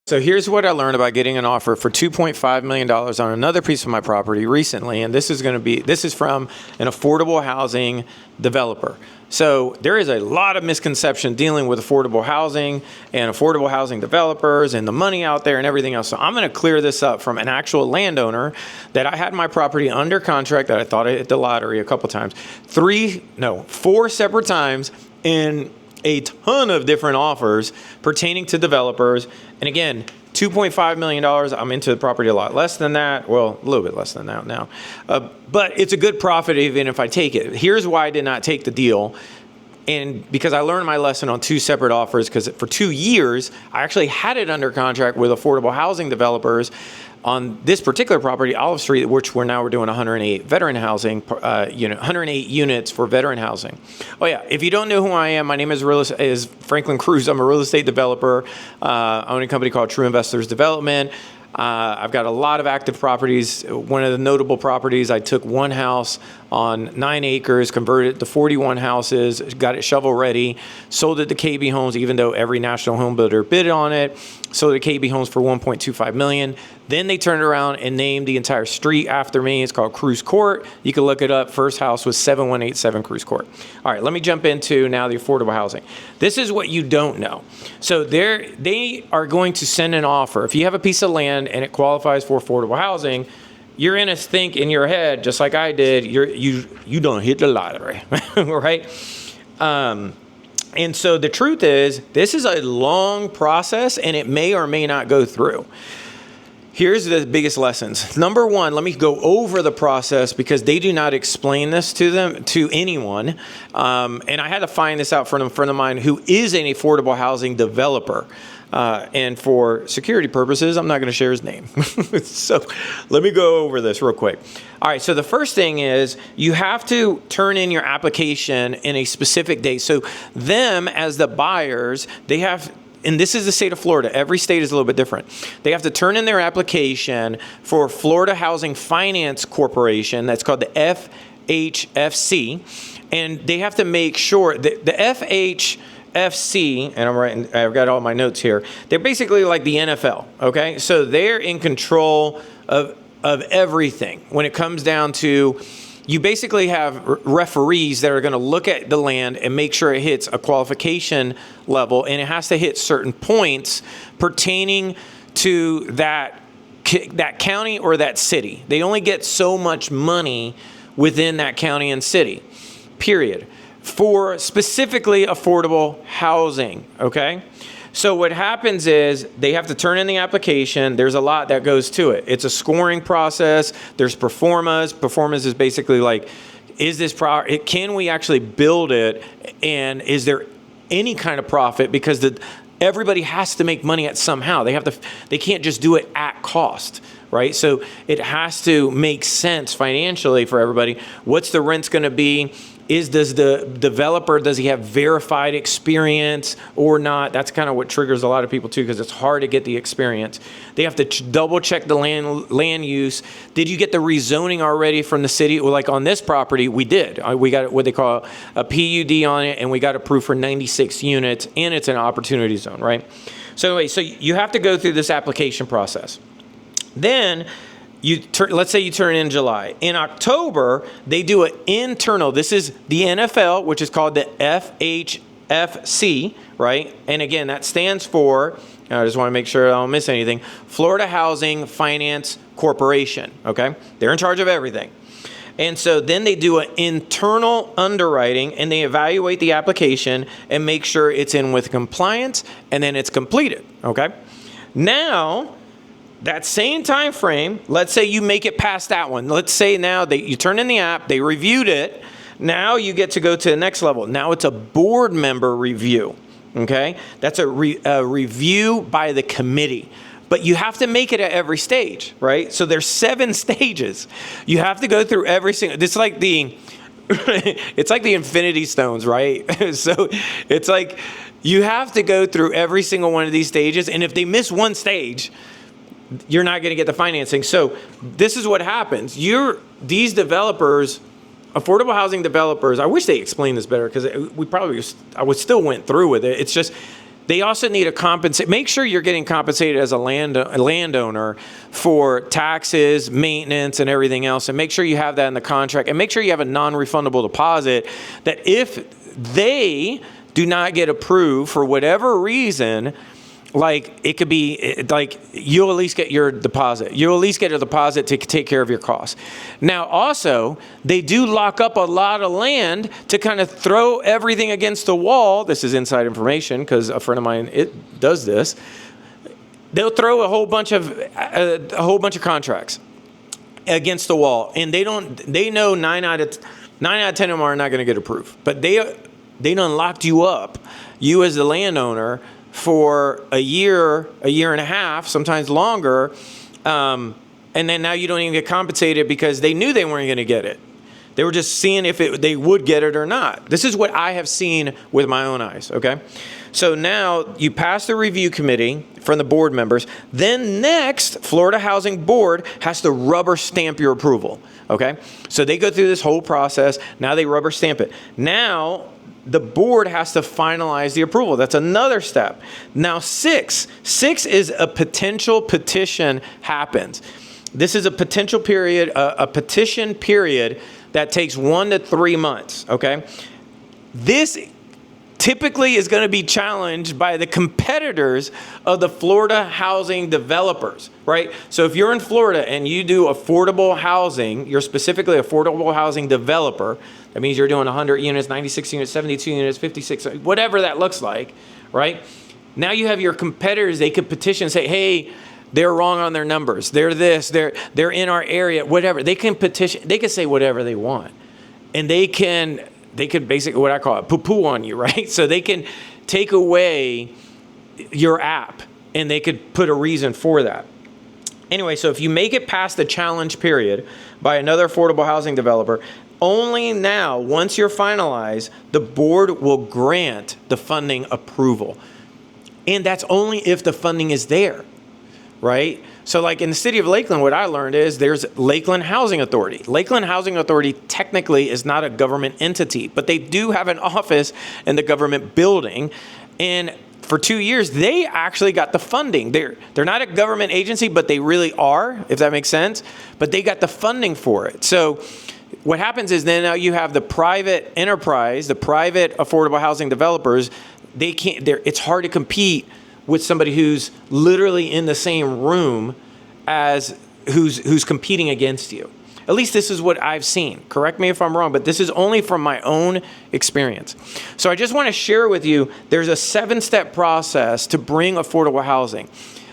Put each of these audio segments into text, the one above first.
So here's what I learned about getting an offer for $2.5 million on another piece of my property recently. And this is from an affordable housing developer. So there is a lot of misconception dealing with affordable housing and affordable housing developers and the money out there and everything else. So I'm going to clear this up from an actual landowner that I had my property under contract, that I thought I hit the lottery a couple times, 4 separate times in a ton of different offers pertaining to developers. And again, $2.5 million, I'm into the property a lot less than that. Well, a little bit less than that now. But it's a good profit even if I take it. Here's why I did not take the deal. And because I learned my lesson on 2 separate offers, because for 2 years, I actually had it under contract with affordable housing developers on this particular property, Olive Street, which we're doing 108 veteran housing, 108 units for veteran housing. Oh yeah, if you don't know who I am, my name is Franklin Cruz. I'm a real estate developer. I own a company called TrueInvestors Development. I've got a lot of active properties. One of the notable properties, I took one house on 9 acres, converted it to 41 houses, got it shovel ready, sold it to KB Homes, even though every national home builder bid on it, sold it to KB Homes for $1.25 million. Then they turned around and named the entire street after me. It's called Cruz Court. You can look it up. First house was 7187 Cruz Court. All right, let me jump into now the affordable housing. This is what you don't know. So they are going to send an offer. If you have a piece of land and it qualifies for affordable housing, you're going to think in your head, just like I did, you don't hit the lottery, right? And so the truth is, this is a long process and it may or may not go through. Here's the biggest lessons. Number one, let me go over the process because they do not explain this to anyone. And I had to find this out from a friend of mine who is an affordable housing developer. And for security purposes, I'm not going to share his name. So let me go over this real quick. All right. So the first thing is you have to turn in your application in a specific date. So them as the buyers, they have, and this is the state of Florida. Every state is a little bit different. They have to turn in their application for Florida Housing Finance Corporation. That's called the FHFC. And they have to make sure that the FHFC, and I've got all my notes here. They're basically like the NFL, okay? So they're in control of everything when it comes down to, you basically have referees that are going to look at the land and make sure it hits a qualification level, and it has to hit certain points pertaining to that county or that city. They only get so much money within that county and city, period, for specifically affordable housing, okay? So what happens is they have to turn in the application. There's a lot that goes to it. It's a scoring process. There's performas. Performance is basically like, can we actually build it? And is there any kind of profit? Because everybody has to make money at somehow. They can't just do it at cost, right? So it has to make sense financially for everybody. What's the rent's going to be? Does the developer, does he have verified experience or not? That's kind of what triggers a lot of people too, because it's hard to get the experience. They have to double check the land use. Did you get the rezoning already from the city? Well, like on this property, we did. We got what they call a PUD on it, and we got approved for 96 units, and it's an opportunity zone, right? So anyway, so you have to go through this application process. Then let's say you turn in July. In October, they do an internal. This is the NFL, which is called the FHFC, right? And again, that stands for, I just want to make sure I don't miss anything, Florida Housing Finance Corporation, okay? They're in charge of everything. And so then they do an internal underwriting, and they evaluate the application and make sure it's in with compliance, and then it's completed, okay? Now, that same time frame, let's say you make it past that one. Let's say now you turn in the app, they reviewed it. Now you get to go to the next level. Now it's a board member review, okay? That's a review by the committee. But you have to make it at every stage, right? So there's 7 stages. You have to go through every single, it's like the Infinity Stones, right? So it's like you have to go through every single one of these stages. And if they miss one stage, you're not going to get the financing. So this is what happens. These developers, affordable housing developers, I wish they explained this better because I would still went through with it. It's just They also need to compensate. Make sure you're getting compensated as a landowner for taxes, maintenance, and everything else. And make sure you have that in the contract. And make sure you have a non-refundable deposit that if they do not get approved for whatever reason, like it could be like you'll at least get your deposit. You'll at least get a deposit to take care of your costs. Now, also, they do lock up a lot of land to kind of throw everything against the wall. This is inside information because a friend of mine does this. They'll throw a whole bunch of contracts against the wall, and they know 9 out of 10 of them are not going to get approved. But they done locked you up, you as the landowner, for a year and a half, sometimes longer, and then now you don't even get compensated because they knew they weren't going to get it. They were just seeing if they would get it or not. This is what I have seen with my own eyes, okay? So now you pass the review committee from the board members. Then next, Florida Housing Board has to rubber stamp your approval, okay? So they go through this whole process. Now they rubber stamp it. Now the board has to finalize the approval. That's another step. Now, 6 is a potential petition happens. This is a potential period, a petition period that takes 1 to 3 months, okay? This typically is going to be challenged by the competitors of the Florida housing developers, right? So if you're in Florida and you do affordable housing, you're specifically affordable housing developer. That means you're doing 100 units, 96 units, 72 units, 56, whatever that looks like, right? Now you have your competitors. They could petition and say, hey, they're wrong on their numbers. They're this, they're in our area, whatever. They can petition, they can say whatever they want. And they could basically, what I call it, poo-poo on you, right? So they can take away your app and they could put a reason for that. Anyway, so if you make it past the challenge period by another affordable housing developer, only now, once you're finalized, the board will grant the funding approval. And that's only if the funding is there, right? So like in the city of Lakeland, what I learned is there's Lakeland Housing Authority. Lakeland Housing Authority technically is not a government entity, but they do have an office in the government building. And for 2 years, they actually got the funding. They're not a government agency, but they really are, if that makes sense. But they got the funding for it. So what happens is then now you have the private enterprise, the private affordable housing developers. It's hard to compete with somebody who's literally in the same room as who's competing against you. At least this is what I've seen. Correct me if I'm wrong, but this is only from my own experience. So I just want to share with you, there's a 7-step process to bring affordable housing.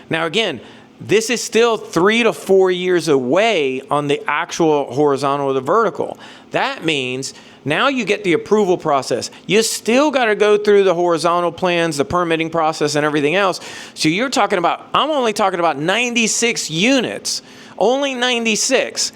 Now, again, this is still 3 to 4 years away on the actual horizontal or the vertical. That means now you get the approval process. You still got to go through the horizontal plans, the permitting process, and everything else. So I'm only talking about 96 units, only 96.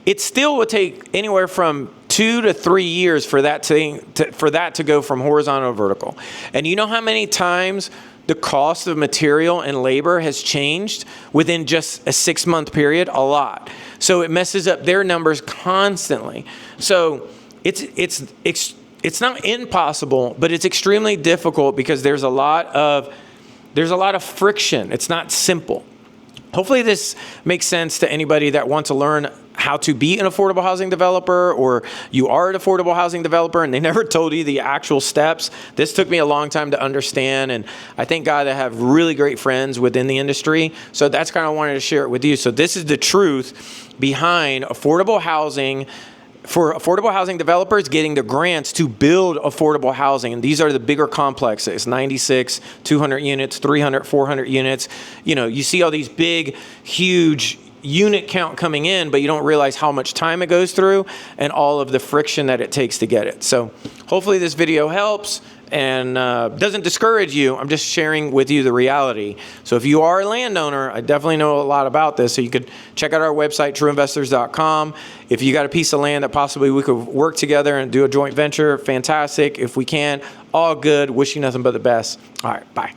It still would take anywhere from 2 to 3 years for that to go from horizontal to vertical. And you know how many times the cost of material and labor has changed within just a 6-month period? A lot. So it messes up their numbers constantly. So it's not impossible, but it's extremely difficult because there's a lot of friction. It's not simple. Hopefully this makes sense to anybody that wants to learn how to be an affordable housing developer, or you are an affordable housing developer and they never told you the actual steps. This took me a long time to understand, and I thank God I have really great friends within the industry. So that's kind of wanted to share it with you. So this is the truth behind affordable housing. For affordable housing developers getting the grants to build affordable housing. And these are the bigger complexes, 96, 200 units, 300, 400 units. You know, you see all these big, huge unit count coming in, but you don't realize how much time it goes through and all of the friction that it takes to get it. So hopefully this video helps and doesn't discourage you. I'm just sharing with you the reality. So if you are a landowner, I definitely know a lot about this. So you could check out our website, TrueInvestors.com. If you got a piece of land that possibly we could work together and do a joint venture, fantastic. If we can, all good. Wish you nothing but the best. All right, bye.